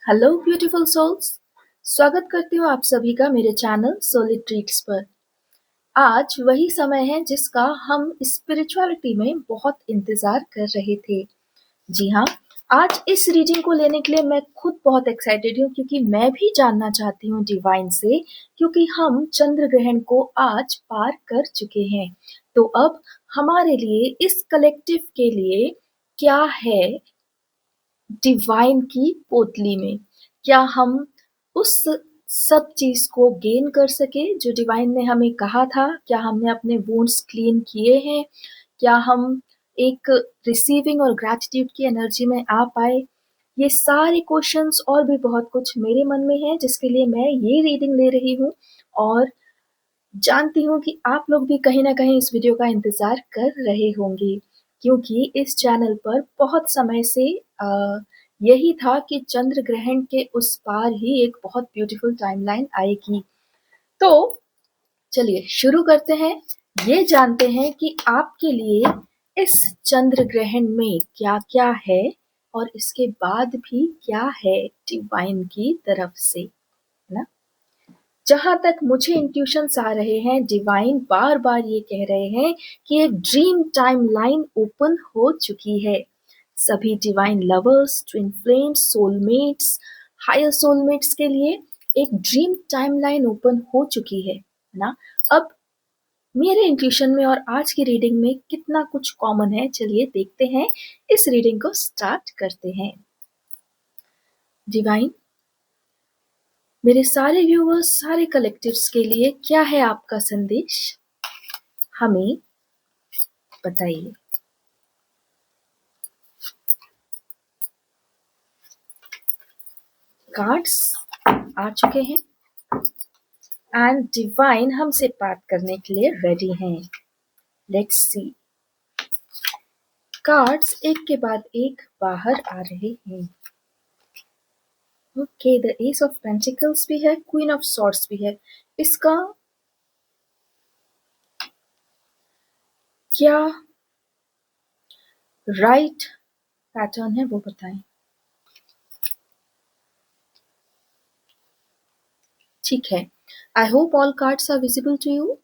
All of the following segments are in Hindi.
Hello beautiful souls. स्वागत करती हूँ आप सभी का मेरे चैनल सोलिड ट्रीट्स पर। आज वही समय है जिसका हम स्पिरिचुअलिटी में बहुत इंतजार कर रहे थे। जी हाँ, आज इस रीडिंग को लेने के लिए मैं खुद बहुत एक्साइटेड हूँ क्योंकि मैं भी जानना चाहती हूँ डिवाइन से, क्योंकि हम चंद्र ग्रहण को आज पार कर चुके हैं। तो अब हमारे लिए इस कलेक्टिव के लिए क्या है डिवाइन की पोटली में, क्या हम उस सब चीज को गेन कर सके जो डिवाइन ने हमें कहा था? क्या हमने अपने वुंड्स क्लीन किए हैं? क्या हम एक रिसीविंग और ग्रैटिट्यूड की एनर्जी में आ पाए? ये सारे क्वेश्चंस और भी बहुत कुछ मेरे मन में है, जिसके लिए मैं ये रीडिंग ले रही हूँ। और जानती हूँ कि आप लोग भी कहीं ना कहीं इस वीडियो का इंतजार कर रहे होंगे, क्योंकि इस चैनल पर बहुत समय से यही था कि चंद्र ग्रहण के उस पार ही एक बहुत ब्यूटीफुल टाइमलाइन आएगी। तो चलिए शुरू करते हैं। ये जानते हैं कि आपके लिए इस चंद्र ग्रहण में क्या क्या है और इसके बाद भी क्या है डिवाइन की तरफ से, है ना? जहां तक मुझे इंट्यूशंस आ रहे हैं, डिवाइन बार बार ये कह रहे हैं कि एक ड्रीम टाइमलाइन ओपन हो चुकी है। सभी divine lovers, twin flames, soulmates, higher soulmates के लिए एक ड्रीम टाइमलाइन ओपन हो चुकी है ना। अब मेरे इंट्यूशन में और आज की रीडिंग में कितना कुछ कॉमन है, चलिए देखते हैं। इस रीडिंग को स्टार्ट करते हैं। डिवाइन, मेरे सारे व्यूअर्स, सारे कलेक्टिव्स के लिए क्या है आपका संदेश, हमें बताइए। कार्ड्स आ चुके हैं एंड डिवाइन हमसे बात करने के लिए रेडी हैं। Let's see. कार्ड्स एक के बाद एक बाहर आ रहे हैं। Okay, the S of pentacles भी है, क्वीन ऑफ सॉर्ड्स भी है। इसका क्या राइट पैटर्न है वो बताएं। ठीक है, I hope all cards are visible to you.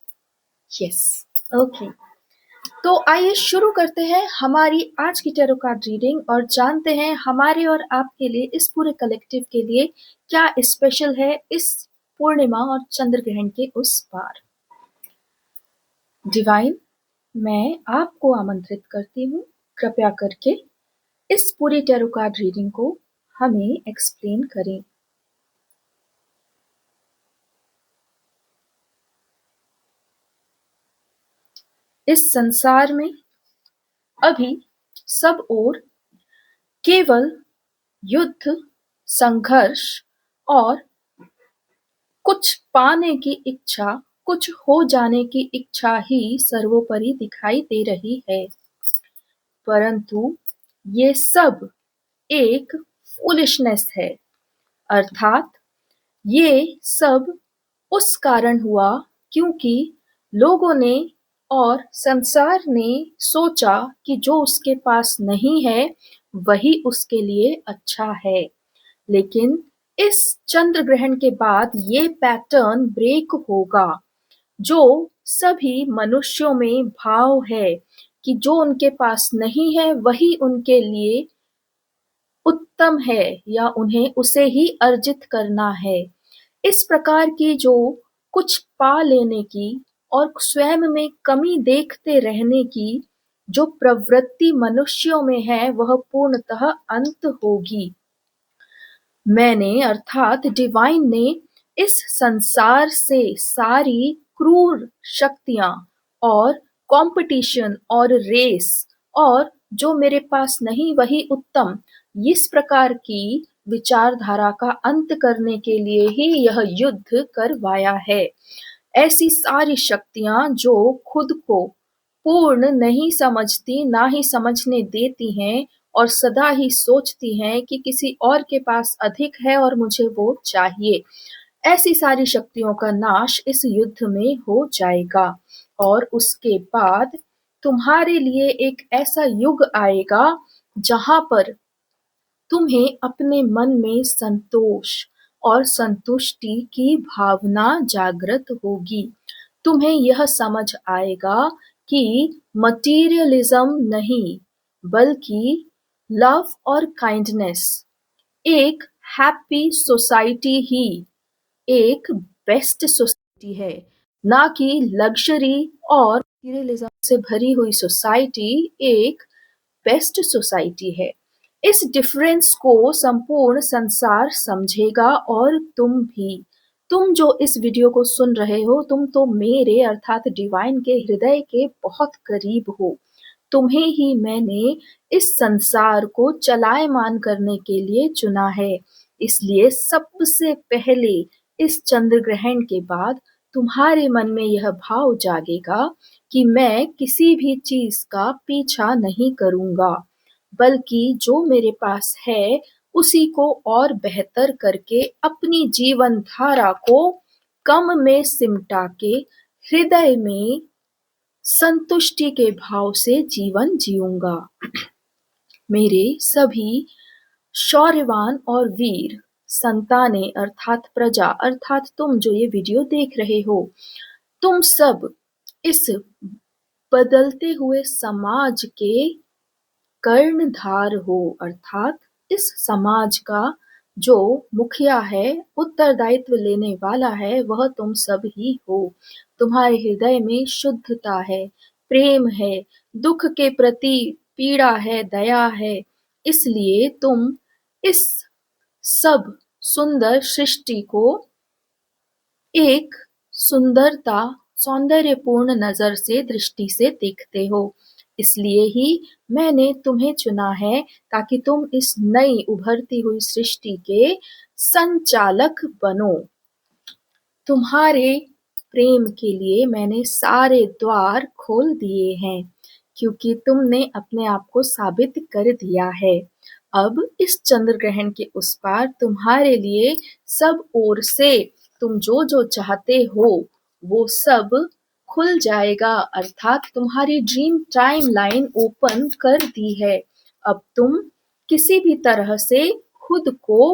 Yes, okay. तो आइए शुरू करते हैं हमारी आज की टैरो कार्ड रीडिंग और जानते हैं हमारे और आपके लिए, इस पूरे कलेक्टिव के लिए क्या स्पेशल है इस पूर्णिमा और चंद्र ग्रहण के उस पार। डिवाइन, मैं आपको आमंत्रित करती हूँ, कृपया करके इस पूरी टैरो कार्ड रीडिंग को हमें एक्सप्लेन करें। इस संसार में अभी सब ओर केवल युद्ध, संघर्ष और कुछ पाने की इच्छा, कुछ हो जाने की इच्छा ही सर्वोपरि दिखाई दे रही है। परंतु ये सब एक फूलिशनेस है, अर्थात ये सब उस कारण हुआ क्योंकि लोगों ने और संसार ने सोचा कि जो उसके पास नहीं है वही उसके लिए अच्छा है। लेकिन इस चंद्र ग्रहण के बाद ये पैटर्न ब्रेक होगा। जो सभी मनुष्यों में भाव है कि जो उनके पास नहीं है वही उनके लिए उत्तम है या उन्हें उसे ही अर्जित करना है। इस प्रकार की जो कुछ पा लेने की और स्वयं में कमी देखते रहने की जो प्रवृत्ति मनुष्यों में है वह पूर्णतः अंत होगी। मैंने अर्थात डिवाइन ने इस संसार से सारी क्रूर शक्तियां और कंपटीशन और रेस और जो मेरे पास नहीं वही उत्तम, इस प्रकार की विचारधारा का अंत करने के लिए ही यह युद्ध करवाया है। ऐसी सारी शक्तियां जो खुद को पूर्ण नहीं समझती, ना ही समझने देती हैं और सदा ही सोचती हैं कि किसी और के पास अधिक है और मुझे वो चाहिए, ऐसी सारी शक्तियों का नाश इस युद्ध में हो जाएगा। और उसके बाद तुम्हारे लिए एक ऐसा युग आएगा जहां पर तुम्हें अपने मन में संतोष और संतुष्टि की भावना जागृत होगी। तुम्हें यह समझ आएगा कि मटीरियलिज्म नहीं, बल्कि लव और काइंडनेस, एक हैप्पी सोसाइटी ही एक बेस्ट सोसाइटी है, ना कि लग्जरी और मटीरियलिज्म से भरी हुई सोसाइटी एक बेस्ट सोसाइटी है। इस डिफरेंस को संपूर्ण संसार समझेगा और तुम भी। तुम जो इस वीडियो को सुन रहे हो, तुम तो मेरे अर्थात डिवाइन के हृदय के बहुत करीब हो। तुम्हें ही मैंने इस संसार को चलायमान करने के लिए चुना है। इसलिए सबसे पहले इस चंद्र ग्रहण के बाद तुम्हारे मन में यह भाव जागेगा कि मैं किसी भी चीज का पीछा नहीं करूंगा, बल्कि जो मेरे पास है उसी को और बेहतर करके अपनी जीवन धारा को कम में सिमटा के हृदय में संतुष्टि के भाव से जीवन जीऊंगा। मेरे सभी शौर्यवान और वीर संतानें अर्थात प्रजा अर्थात तुम जो ये वीडियो देख रहे हो, तुम सब इस बदलते हुए समाज के कर्णधार हो, अर्थात इस समाज का जो मुखिया है, उत्तरदायित्व लेने वाला है, वह तुम सब ही हो। तुम्हारे हृदय में शुद्धता है, प्रेम है, दुख के प्रति पीड़ा है, दया है। इसलिए तुम इस सब सुंदर सृष्टि को एक सुंदरता सौंदर्यपूर्ण नजर से दृष्टि से देखते हो। इसलिए ही मैंने तुम्हें चुना है ताकि तुम इस नई उभरती हुई सृष्टि के संचालक बनो। तुम्हारे प्रेम के लिए मैंने सारे द्वार खोल दिए हैं, क्योंकि तुमने अपने आप को साबित कर दिया है। अब इस चंद्र ग्रहण के उस पार तुम्हारे लिए सब ओर से तुम जो जो चाहते हो वो सब खुल जाएगा, अर्थात तुम्हारी ड्रीम टाइम लाइन ओपन कर दी है। अब तुम किसी भी तरह से खुद को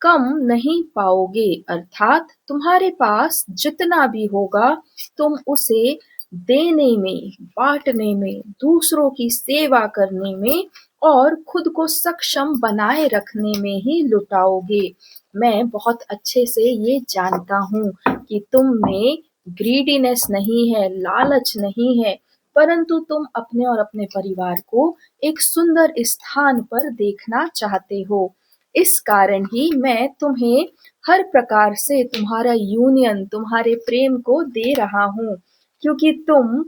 कम नहीं पाओगे, अर्थात तुम्हारे पास जितना भी होगा तुम उसे देने में, बांटने में, दूसरों की सेवा करने में और खुद को सक्षम बनाए रखने में ही लुटाओगे। मैं बहुत अच्छे से ये जानता हूँ कि तुम में ग्रीडीनेस नहीं है, लालच नहीं है, परंतु तुम अपने और अपने परिवार को एक सुंदर स्थान पर देखना चाहते हो। इस कारण ही मैं तुम्हें हर प्रकार से तुम्हारा यूनियन, तुम्हारे प्रेम को दे रहा हूँ, क्योंकि तुम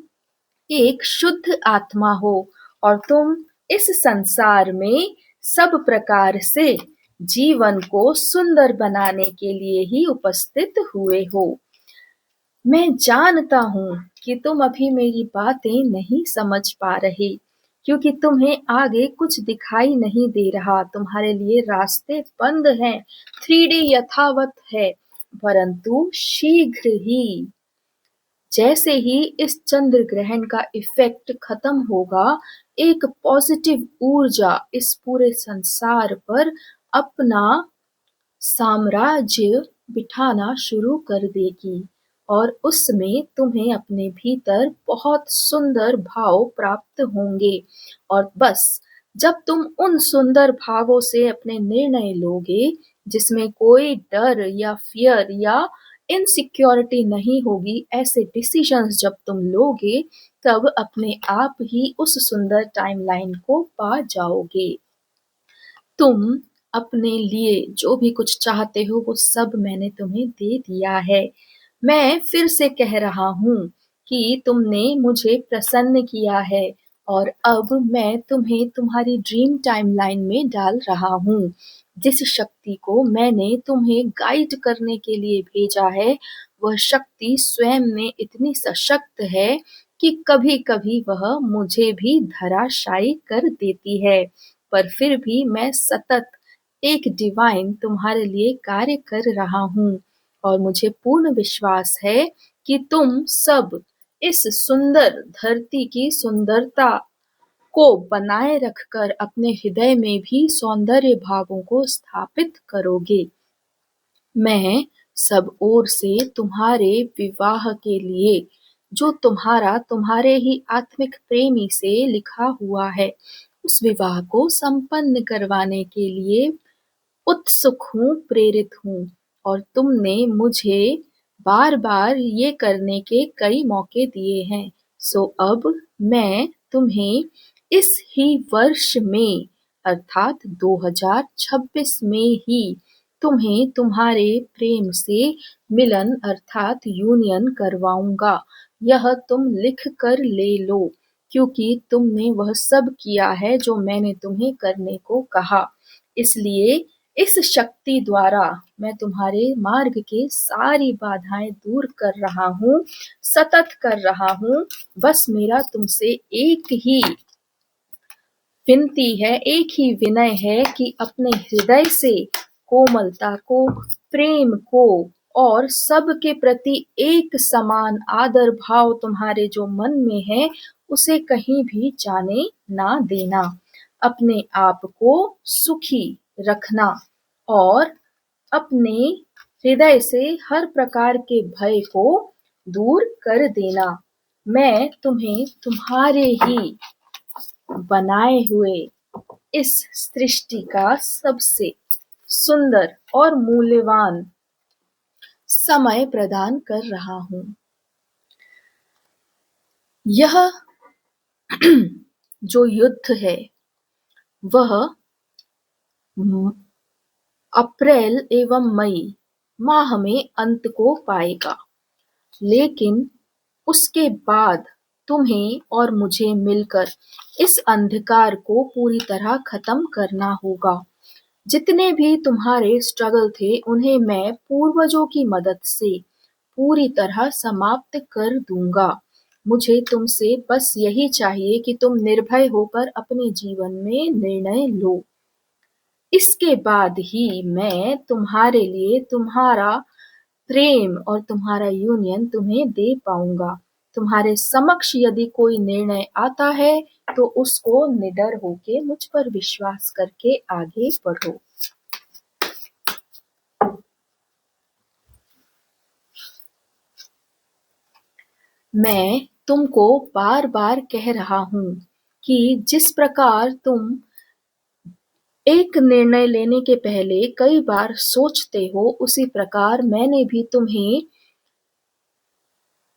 एक शुद्ध आत्मा हो और तुम इस संसार में सब प्रकार से जीवन को सुंदर बनाने के लिए ही उपस्थित हुए हो। मैं जानता हूँ कि तुम अभी मेरी बातें नहीं समझ पा रहे, क्योंकि तुम्हें आगे कुछ दिखाई नहीं दे रहा, तुम्हारे लिए रास्ते बंद हैं, 3D यथावत है। परंतु शीघ्र ही, जैसे ही इस चंद्र ग्रहण का इफेक्ट खत्म होगा, एक पॉजिटिव ऊर्जा इस पूरे संसार पर अपना साम्राज्य बिठाना शुरू कर देगी और उसमें तुम्हें अपने भीतर बहुत सुंदर भाव प्राप्त होंगे। और बस जब तुम उन सुंदर भावों से अपने निर्णय लोगे, जिसमें कोई डर या फियर या इनसिक्योरिटी नहीं होगी, ऐसे डिसीजंस जब तुम लोगे, तब अपने आप ही उस सुंदर टाइमलाइन को पा जाओगे। तुम अपने लिए जो भी कुछ चाहते हो वो सब मैंने तुम्हें दे दिया है। मैं फिर से कह रहा हूँ कि तुमने मुझे प्रसन्न किया है और अब मैं तुम्हें तुम्हारी ड्रीम टाइमलाइन में डाल रहा हूँ। जिस शक्ति को मैंने तुम्हें गाइड करने के लिए भेजा है, वह शक्ति स्वयं में इतनी सशक्त है कि कभी-कभी वह मुझे भी धराशायी कर देती है, पर फिर भी मैं सतत एक डिवाइन तुम्हारे लिए कार्य कर रहा हूँ और मुझे पूर्ण विश्वास है कि तुम सब इस सुंदर धरती की सुंदरता को बनाए रखकर अपने हृदय में भी सौंदर्य भावों को स्थापित करोगे। मैं सब ओर से तुम्हारे विवाह के लिए, जो तुम्हारे ही आत्मिक प्रेमी से लिखा हुआ है, उस विवाह को संपन्न करवाने के लिए उत्सुक हूँ, प्रेरित हूँ। और तुमने मुझे बार बार ये करने के कई मौके दिए हैं। सो अब मैं तुम्हें इस ही वर्ष में अर्थात 2026 में ही तुम्हें तुम्हारे प्रेम से मिलन अर्थात यूनियन करवाऊंगा। यह तुम लिख कर ले लो, क्योंकि तुमने वह सब किया है जो मैंने तुम्हें करने को कहा। इसलिए इस शक्ति द्वारा मैं तुम्हारे मार्ग के सारी बाधाएं दूर कर रहा हूँ, सतत कर रहा हूँ। बस मेरा तुमसे एक ही विनती है, एक ही विनय है कि अपने हृदय से कोमलता को, प्रेम को और सबके प्रति एक समान आदर भाव तुम्हारे जो मन में है, उसे कहीं भी जाने ना देना। अपने आप को सुखी रखना और अपने हृदय से हर प्रकार के भय को दूर कर देना। मैं तुम्हें तुम्हारे ही बनाए हुए इस सृष्टि का सबसे सुंदर और मूल्यवान समय प्रदान कर रहा हूँ। यह जो युद्ध है वह अप्रैल एवं मई माह में अंत को पाएगा, लेकिन उसके बाद तुम्हें और मुझे मिलकर इस अंधकार को पूरी तरह खत्म करना होगा। जितने भी तुम्हारे स्ट्रगल थे, उन्हें मैं पूर्वजों की मदद से पूरी तरह समाप्त कर दूंगा। मुझे तुमसे बस यही चाहिए कि तुम निर्भय होकर अपने जीवन में निर्णय लो। इसके बाद ही मैं तुम्हारे लिए तुम्हारा प्रेम और तुम्हारा यूनियन तुम्हें दे पाऊंगा। तुम्हारे समक्ष यदि कोई निर्णय आता है तो उसको निडर होके मुझ पर विश्वास करके आगे बढ़ो। मैं तुमको बार बार कह रहा हूँ कि जिस प्रकार तुम एक निर्णय लेने के पहले कई बार सोचते हो, उसी प्रकार मैंने भी तुम्हें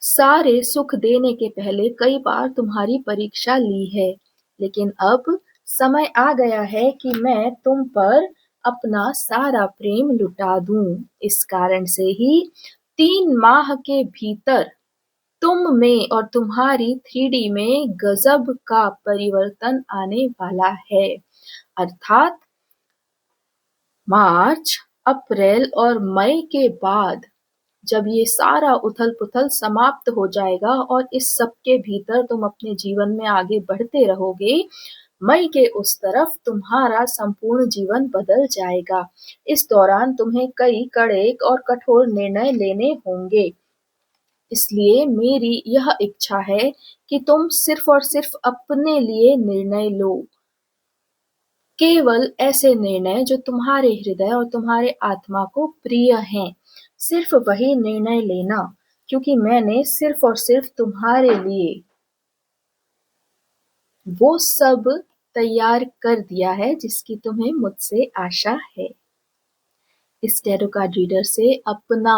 सारे सुख देने के पहले कई बार तुम्हारी परीक्षा ली है। लेकिन अब समय आ गया है कि मैं तुम पर अपना सारा प्रेम लुटा दूं। इस कारण से ही 3 माह के भीतर तुम में और तुम्हारी 3D में गजब का परिवर्तन आने वाला है। अर्थात मार्च, अप्रैल और मई के बाद जब ये सारा उथल-पुथल समाप्त हो जाएगा और इस सब के भीतर तुम अपने जीवन में आगे बढ़ते रहोगे, मई के उस तरफ तुम्हारा संपूर्ण जीवन बदल जाएगा। इस दौरान तुम्हें कई कड़े और कठोर निर्णय लेने होंगे। इसलिए मेरी यह इच्छा है कि तुम सिर्फ और सिर्फ अपने लिए निर्णय लो। केवल ऐसे निर्णय जो तुम्हारे हृदय और तुम्हारे आत्मा को प्रिय हैं। सिर्फ वही निर्णय लेना, क्योंकि मैंने सिर्फ और सिर्फ तुम्हारे लिए वो सब तैयार कर दिया है जिसकी तुम्हें मुझसे आशा है। इस टैरो कार्ड रीडर से अपना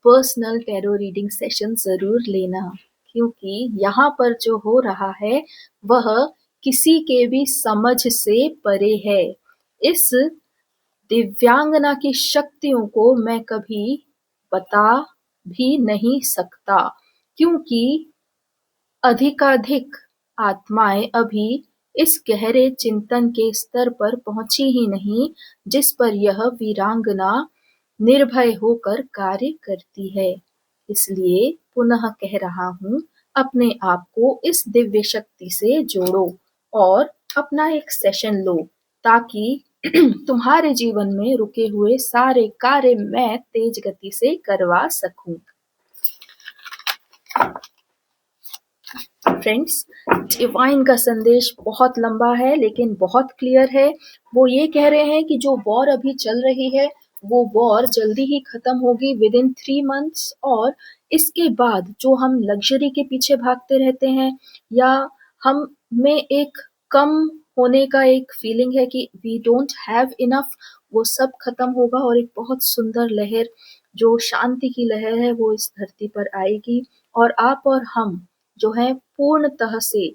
पर्सनल टैरो रीडिंग सेशन जरूर लेना, क्योंकि यहाँ पर जो हो रहा है वह किसी के भी समझ से परे है। इस दिव्यांगना की शक्तियों को मैं कभी बता भी नहीं सकता, क्योंकि अधिकाधिक आत्माएं अभी इस गहरे चिंतन के स्तर पर पहुंची ही नहीं जिस पर यह वीरांगना निर्भय होकर कार्य करती है। इसलिए पुनः कह रहा हूँ, अपने आप को इस दिव्य शक्ति से जोड़ो और अपना एक सेशन लो, ताकि तुम्हारे जीवन में रुके हुए सारे कार्य मैं तेज गति से करवा सकूं। फ्रेंड्स, डिवाइन का संदेश बहुत लंबा है लेकिन बहुत क्लियर है। वो ये कह रहे हैं कि जो वॉर अभी चल रही है वो वॉर जल्दी ही खत्म होगी विद इन 3 मंथ्स, और इसके बाद जो हम लग्जरी के पीछे भागते रहते हैं या हम में एक कम होने का एक फीलिंग है कि वी डोंट हैव इनफ, वो सब खत्म होगा और एक बहुत सुंदर लहर, जो शांति की लहर है, वो इस धरती पर आएगी। और आप और हम जो है पूर्णतः से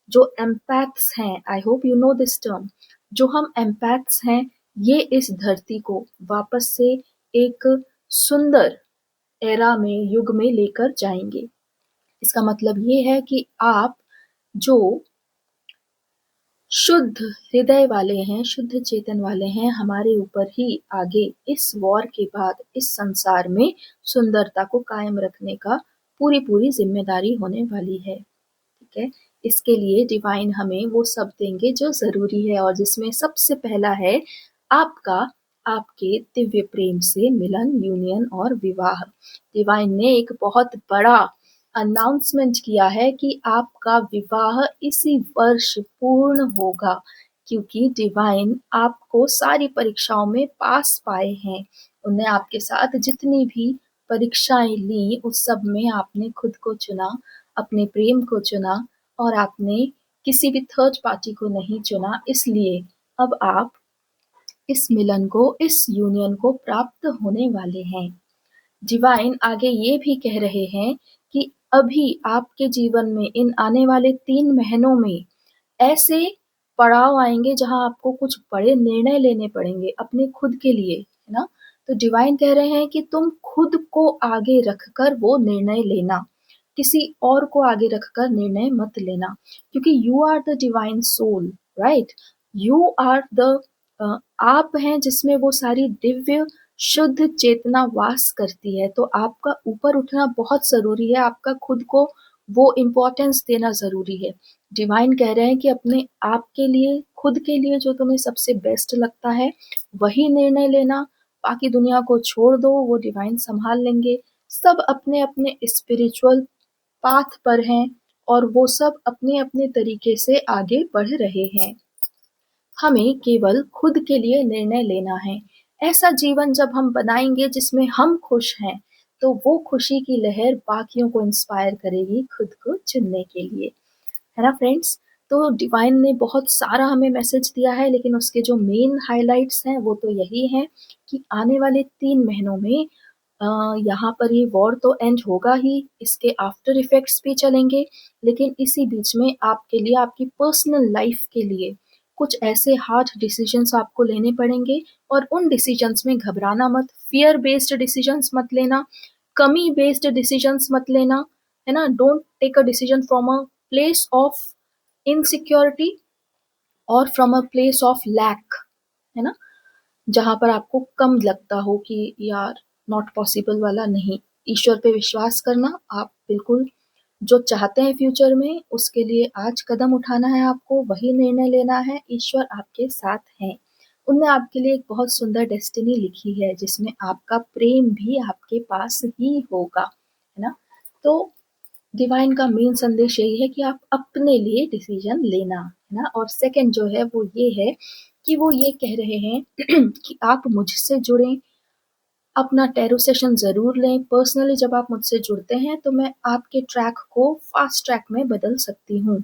जो एम्पैथ्स हैं, I hope you know this term, जो हम एम्पैथ्स हैं, ये इस धरती को वापस से एक सुंदर एरा में, युग में लेकर जाएंगे। इसका मतलब ये है कि आप जो शुद्ध हृदय वाले हैं, शुद्ध चेतन वाले हैं, हमारे ऊपर ही आगे इस वॉर के बाद इस संसार में सुंदरता को कायम रखने का पूरी पूरी जिम्मेदारी होने वाली है। ठीक है, इसके लिए डिवाइन हमें वो सब देंगे जो जरूरी है, और जिसमें सबसे पहला है आपका आपके दिव्य प्रेम से मिलन, यूनियन और विवाह। डिवाइन ने एक बहुत बड़ा अनाउंसमेंट किया है कि आपका विवाह इसी वर्ष पूर्ण होगा, क्योंकि डिवाइन आपको सारी परीक्षाओं में पास पाए हैं। उन्हें आपके साथ जितनी भी परीक्षाएं ली उस सब में आपने खुद को चुना, अपने प्रेम को चुना, और आपने किसी भी थर्ड पार्टी को नहीं चुना। इसलिए अब आप इस मिलन को, इस यूनियन को प्राप्त होने वाले हैं। डिवाइन आगे ये भी कह रहे हैं कि अभी आपके जीवन में इन आने वाले 3 महीनों में ऐसे पड़ाव आएंगे जहां आपको कुछ बड़े निर्णय लेने पड़ेंगे अपने खुद के लिए, है ना। तो डिवाइन कह रहे हैं कि तुम खुद को आगे रखकर वो निर्णय लेना, किसी और को आगे रखकर निर्णय मत लेना, क्योंकि you are the divine soul, right. You are the आप हैं जिसमें वो सारी दिव्य शुद्ध चेतना वास करती है। तो आपका ऊपर उठना बहुत जरूरी है, आपका खुद को वो इम्पोर्टेंस देना जरूरी है। डिवाइन कह रहे हैं कि अपने आप के लिए, खुद के लिए जो तुम्हें सबसे बेस्ट लगता है वही निर्णय लेना, बाकी दुनिया को छोड़ दो, वो डिवाइन संभाल लेंगे। सब अपने अपने स्पिरिचुअल पाथ पर हैं और वो सब अपने अपने तरीके से आगे बढ़ रहे हैं। हमें केवल खुद के लिए निर्णय लेना है। ऐसा जीवन जब हम बनाएंगे जिसमें हम खुश हैं, तो वो खुशी की लहर बाकियों को इंस्पायर करेगी खुद को चुनने के लिए, है ना फ्रेंड्स। तो डिवाइन ने बहुत सारा हमें मैसेज दिया है, लेकिन उसके जो मेन हाइलाइट्स हैं वो तो यही हैं कि आने वाले 3 महीनों में यहाँ पर ये वॉर तो एंड होगा ही, इसके आफ्टर इफेक्ट्स भी चलेंगे, लेकिन इसी बीच में आपके लिए, आपकी पर्सनल लाइफ के लिए कुछ ऐसे हार्ड डिसीजंस आपको लेने पड़ेंगे। और उन डिसीजंस में घबराना मत, फियर बेस्ड डिसीजंस मत लेना, कमी बेस्ड डिसीजंस मत लेना, है ना। Don't take a decision from a place of insecurity और from a place of lack, है ना, जहां पर आपको कम लगता हो कि यार नॉट पॉसिबल वाला नहीं। ईश्वर पे विश्वास करना, आप बिल्कुल जो चाहते हैं फ्यूचर में उसके लिए आज कदम उठाना है, आपको वही निर्णय लेना है। ईश्वर आपके साथ हैं, उनने आपके लिए एक बहुत सुंदर डेस्टिनी लिखी है जिसमें आपका प्रेम भी आपके पास ही होगा, है ना। तो डिवाइन का मेन संदेश यही है कि आप अपने लिए डिसीजन लेना, है ना। और सेकंड जो है वो ये है कि वो ये कह रहे हैं कि आप मुझसे जुड़ें, अपना टैरो सेशन ज़रूर लें। पर्सनली जब आप मुझसे जुड़ते हैं तो मैं आपके ट्रैक को फास्ट ट्रैक में बदल सकती हूँ।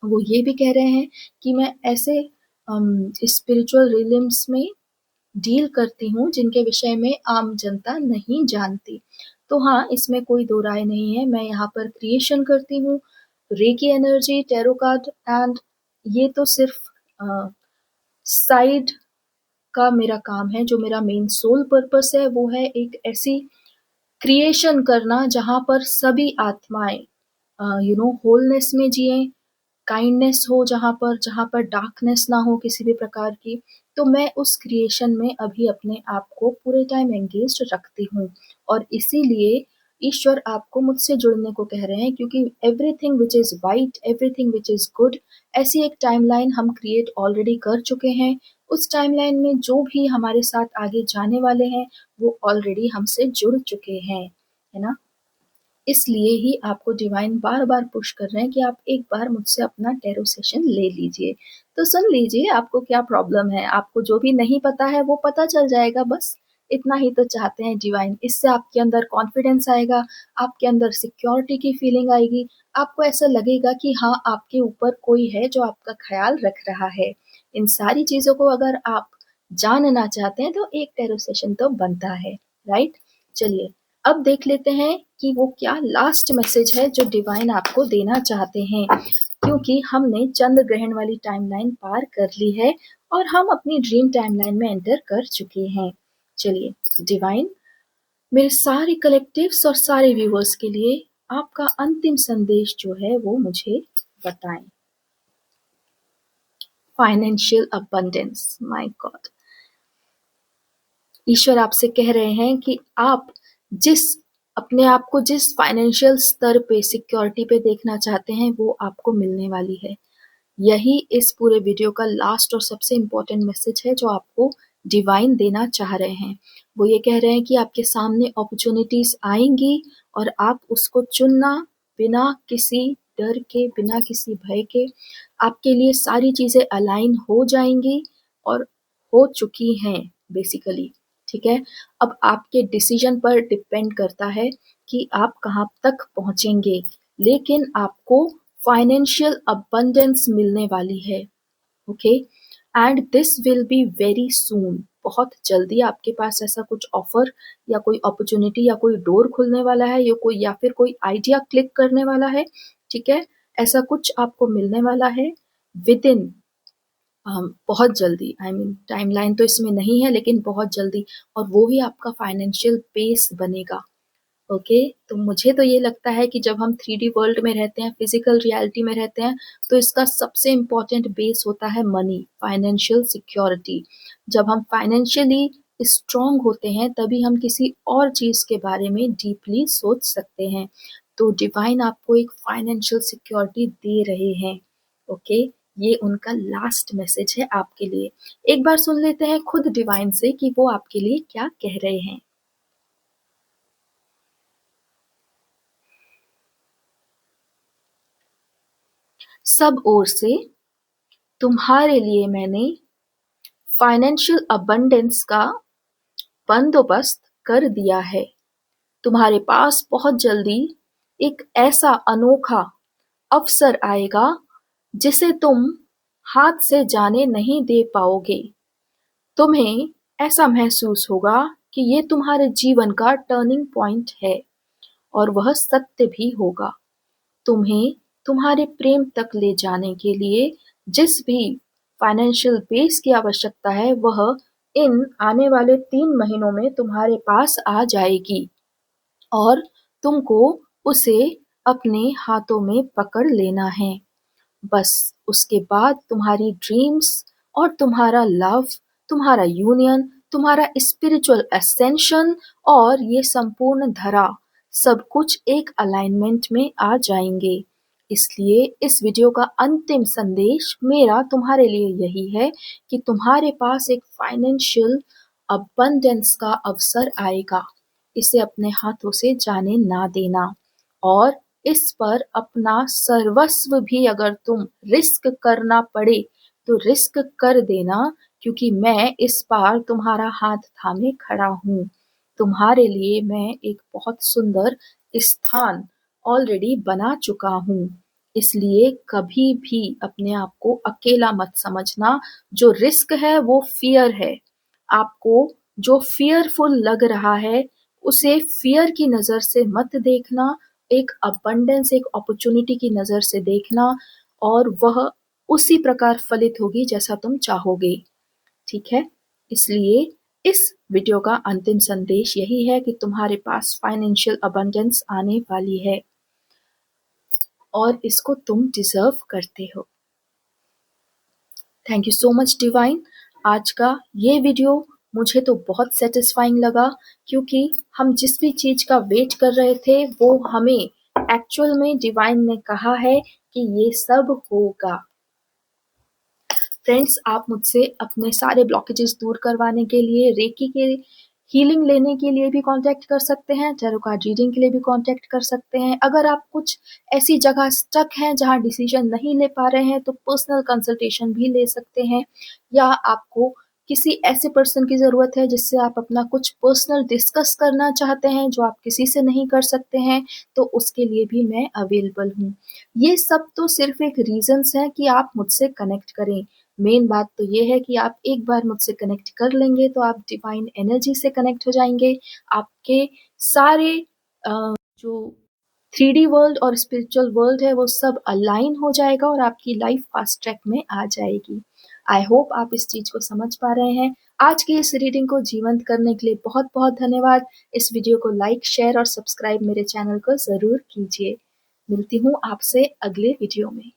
वो ये भी कह रहे हैं कि मैं ऐसे स्पिरिचुअल रिलिम्स में डील करती हूँ जिनके विषय में आम जनता नहीं जानती। तो हाँ, इसमें कोई दो राय नहीं है, मैं यहाँ पर क्रिएशन करती हूँ, reiki energy, tarot card, and ये तो सिर्फ साइड का मेरा काम है। जो मेरा मेन सोल पर्पस है वो है एक ऐसी क्रिएशन करना जहाँ पर सभी आत्माएं होलनेस में जिए, काइंडनेस हो, जहाँ पर डार्कनेस ना हो किसी भी प्रकार की। तो मैं उस क्रिएशन में अभी अपने आप को पूरे टाइम एंगेज्ड रखती हूँ, और इसीलिए ईश्वर आपको मुझसे जुड़ने को कह रहे हैं, क्योंकि everything which is white, everything which is good, ऐसी एक टाइमलाइन हम क्रिएट ऑलरेडी कर चुके हैं। उस टाइमलाइन में जो भी हमारे साथ आगे जाने वाले हैं वो ऑलरेडी हमसे जुड़ चुके हैं, है ना। इसलिए ही आपको डिवाइन बार-बार पुश कर रहे हैं कि आप एक बार मुझसे अपना टैरो सेशन ले लीजिए। तो सुन लीजिए आपको क्या प्रॉब्लम है, आपको जो भी नहीं पता है वो पता चल जाएगा, बस इतना ही तो चाहते हैं डिवाइन। इससे आपके अंदर कॉन्फिडेंस आएगा, आपके अंदर सिक्योरिटी की फीलिंग आएगी, आपको ऐसा लगेगा कि हाँ, आपके ऊपर कोई है जो आपका ख़्याल रख रहा है। इन सारी चीज़ों को अगर आप जानना चाहते हैं तो एक टैरो सेशन तो बनता है, राइट? चलिए अब देख लेते हैं कि वो क्या लास्ट मैसेज है जो डिवाइन आपको देना चाहते हैं, क्योंकि हमने चंद्र ग्रहण वाली टाइमलाइन पार कर ली है और हम अपनी ड्रीम टाइमलाइन में एंटर कर चुके हैं। चलिए डिवाइन, मेरे सारे कलेक्टिव्स और सारे व्यूअर्स के लिए आपका अंतिम संदेश जो है वो मुझे बताएं। फाइनेंशियल अबंडेंस, माय गॉड, ईश्वर आपसे कह रहे हैं कि आप जिस अपने आप को जिस फाइनेंशियल स्तर पे सिक्योरिटी पे देखना चाहते हैं वो आपको मिलने वाली है। यही इस पूरे वीडियो का लास्ट और सबसे इम्पोर्टेंट मैसेज है जो आपको डिवाइन देना चाह रहे हैं। वो ये कह रहे हैं कि आपके सामने अपॉर्चुनिटीज आएंगी और आप उसको चुनना, बिना किसी डर के, बिना किसी भय के, आपके लिए सारी चीजें अलाइन हो जाएंगी और हो चुकी हैं बेसिकली। ठीक है, अब आपके डिसीजन पर डिपेंड करता है कि आप कहाँ तक पहुंचेंगे, लेकिन आपको फाइनेंशियल अबंडेंस मिलने वाली है। Okay, and this will be very soon, बहुत जल्दी आपके पास ऐसा कुछ ऑफर या कोई अपॉर्चुनिटी या कोई डोर खुलने वाला है, या फिर कोई आइडिया क्लिक करने वाला है। ठीक है, ऐसा कुछ आपको मिलने वाला है विद इन बहुत जल्दी। आई मीन टाइमलाइन तो इसमें नहीं है लेकिन बहुत जल्दी, और वो ही आपका फाइनेंशियल बेस बनेगा। ओके, तो मुझे तो ये लगता है कि जब हम 3D वर्ल्ड में रहते हैं, फिजिकल रियलिटी में रहते हैं, तो इसका सबसे इम्पोर्टेंट बेस होता है मनी, फाइनेंशियल सिक्योरिटी। जब हम फाइनेंशियली स्ट्रांग होते हैं तभी हम किसी और चीज के बारे में डीपली सोच सकते हैं। तो डिवाइन आपको एक फाइनेंशियल सिक्योरिटी दे रहे हैं। ओके, ये उनका लास्ट मैसेज है आपके लिए। एक बार सुन लेते हैं खुद डिवाइन से कि वो आपके लिए क्या कह रहे हैं। सब ओर से तुम्हारे लिए मैंने फाइनेंशियल अबंडेंस का बंदोबस्त कर दिया है। तुम्हारे पास बहुत जल्दी एक ऐसा अनोखा अवसर आएगा जिसे तुम हाथ से जाने नहीं दे पाओगे। तुम्हें ऐसा महसूस होगा कि ये तुम्हारे जीवन का टर्निंग पॉइंट है और वह सत्य भी होगा। तुम्हें तुम्हारे प्रेम तक ले जाने के लिए जिस भी फाइनेंशियल बेस की आवश्यकता है वह इन आने वाले 3 महीनों में तुम्हारे पास आ जाएगी और तुमको उसे अपने हाथों में पकड़ लेना है। बस उसके बाद तुम्हारी ड्रीम्स और तुम्हारा लव, तुम्हारा यूनियन, तुम्हारा स्पिरिचुअल असेंशन और ये संपूर्ण धरा सब कुछ एक अलाइनमेंट में आ जाएंगे। इसलिए इस वीडियो का अंतिम संदेश मेरा तुम्हारे लिए यही है कि तुम्हारे पास एक फाइनेंशियल अबंडेंस का अवसर आएगा। इसे अपने हाथों से जाने ना देना और इस पर अपना सर्वस्व भी अगर तुम रिस्क करना पड़े तो रिस्क कर देना, क्योंकि मैं इस बार तुम्हारा हाथ थामे खड़ा हूँ। तुम्हारे लिए मैं एक बहुत सुंदर स्थान ऑलरेडी बना चुका हूँ। इसलिए कभी भी अपने आप को अकेला मत समझना। जो रिस्क है वो फियर है। आपको जो फियरफुल लग रहा है उसे फियर की नजर से मत देखना, एक अबंडेंस, एक अपॉर्चुनिटी की नजर से देखना और वह उसी प्रकार फलित होगी जैसा तुम चाहोगे। ठीक है, इसलिए इस वीडियो का अंतिम संदेश यही है कि तुम्हारे पास फाइनेंशियल अबंडेंस आने वाली है और इसको तुम डिजर्व करते हो। Thank you so much divine. आज का ये वीडियो मुझे तो बहुत सेटिस्फाइंग लगा, क्योंकि हम जिस भी चीज का वेट कर रहे थे वो हमें एक्चुअल में डिवाइन ने कहा है कि ये सब होगा। फ्रेंड्स, आप मुझसे अपने सारे ब्लॉकेजेस दूर करवाने के लिए रेकी के हीलिंग लेने के लिए भी कांटेक्ट कर सकते हैं, टैरो कार्ड रीडिंग के लिए भी कांटेक्ट कर सकते हैं। अगर आप कुछ ऐसी जगह स्टक हैं जहां डिसीजन नहीं ले पा रहे हैं तो पर्सनल कंसल्टेशन भी ले सकते हैं, या आपको किसी ऐसे पर्सन की ज़रूरत है जिससे आप अपना कुछ पर्सनल डिस्कस करना चाहते हैं जो आप किसी से नहीं कर सकते हैं, तो उसके लिए भी मैं अवेलेबल हूँ। ये सब तो सिर्फ एक रीजंस हैं कि आप मुझसे कनेक्ट करें। मेन बात तो ये है कि आप एक बार मुझसे कनेक्ट कर लेंगे तो आप डिवाइन एनर्जी से कनेक्ट हो जाएंगे। आपके सारे जो 3D वर्ल्ड और स्पिरिचुअल वर्ल्ड है वो सब अलाइन हो जाएगा और आपकी लाइफ फास्ट ट्रैक में आ जाएगी। आई होप आप इस चीज को समझ पा रहे हैं। आज की इस रीडिंग को जीवंत करने के लिए बहुत बहुत धन्यवाद। इस वीडियो को लाइक, शेयर और सब्सक्राइब मेरे चैनल को जरूर कीजिए। मिलती हूँ आपसे अगले वीडियो में।